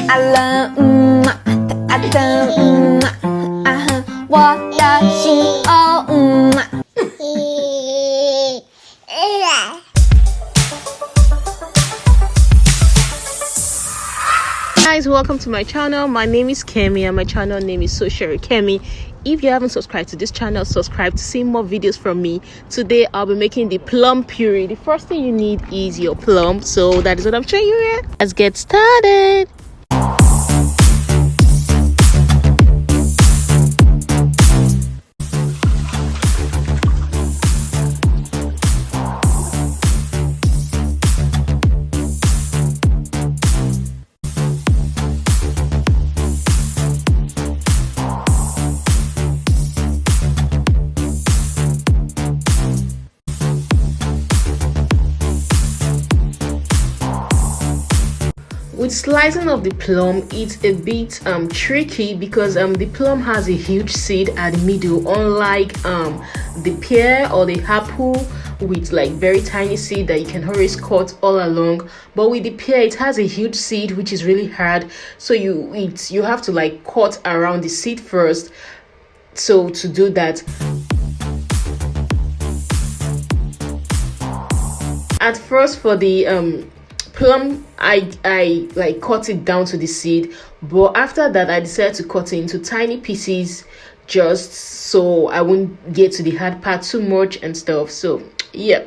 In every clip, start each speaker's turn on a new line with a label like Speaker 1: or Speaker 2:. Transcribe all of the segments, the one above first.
Speaker 1: I love I don't what does she Guys, welcome to my channel. My name is Kemi and my channel name is Socheerykemi. If you haven't subscribed to this channel, subscribe to see more videos from me. Today I'll be making the plum puree. The first thing you need is your plum, so that is what I'm showing you here. Let's get started. With slicing of the plum, it's a bit tricky because the plum has a huge seed at the middle, unlike the pear or the apple with like very tiny seed that you can always cut all along. But with the pear, it has a huge seed which is really hard, so you have to like cut around the seed first. So to do that, at first for the plum, I like cut it down to the seed, but after that I decided to cut it into tiny pieces just so I won't get to the hard part too much and stuff. So yeah.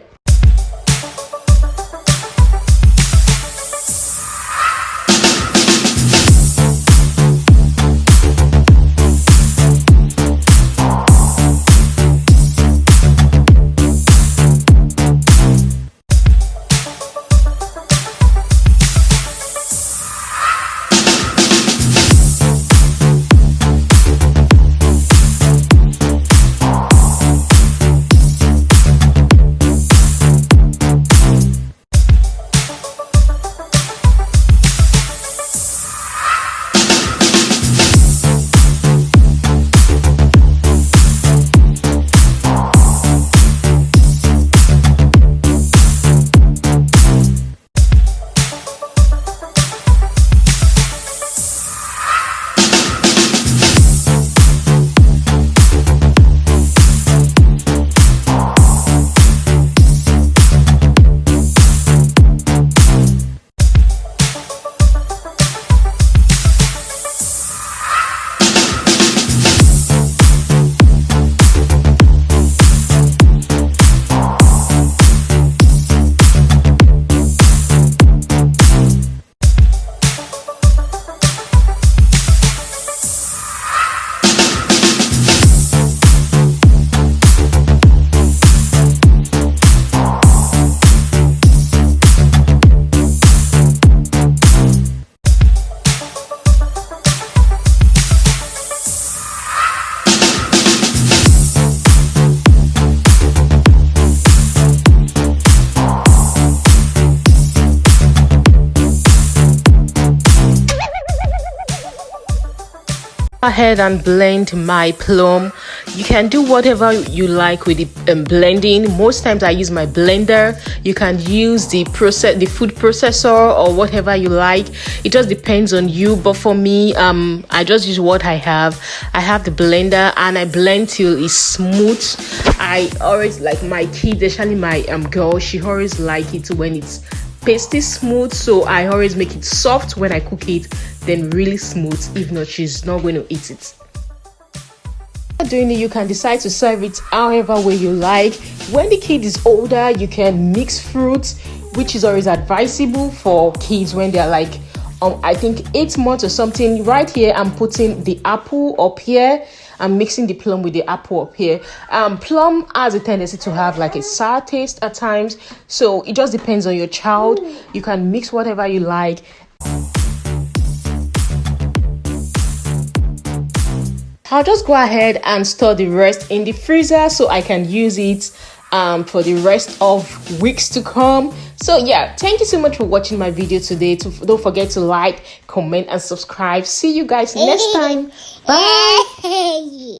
Speaker 1: Ahead and blend my plum. You can do whatever you like with the blending. Most times I use my blender. You can use the food processor or whatever you like. It just depends on you, but for me, I just use what I have. I have the blender and I blend till it's smooth. I always like my kids, especially my girl, she always like it when it's pasty smooth, so I always make it soft when I cook it, then really smooth. If not, she's not going to eat it. Doing it, you can decide to serve it however way you like. When the kid is older, you can mix fruits, which is always advisable for kids when they're like I think 8 months or something. Right here I'm putting the apple up here. I'm mixing the plum with the apple up here. Plum has a tendency to have like a sour taste at times, so it just depends on your child. You can mix whatever you like. I'll just go ahead and store the rest in the freezer so I can use it for the rest of weeks to come. So yeah, thank you so much for watching my video today. Don't forget to like, comment and subscribe. See you guys next time. Bye.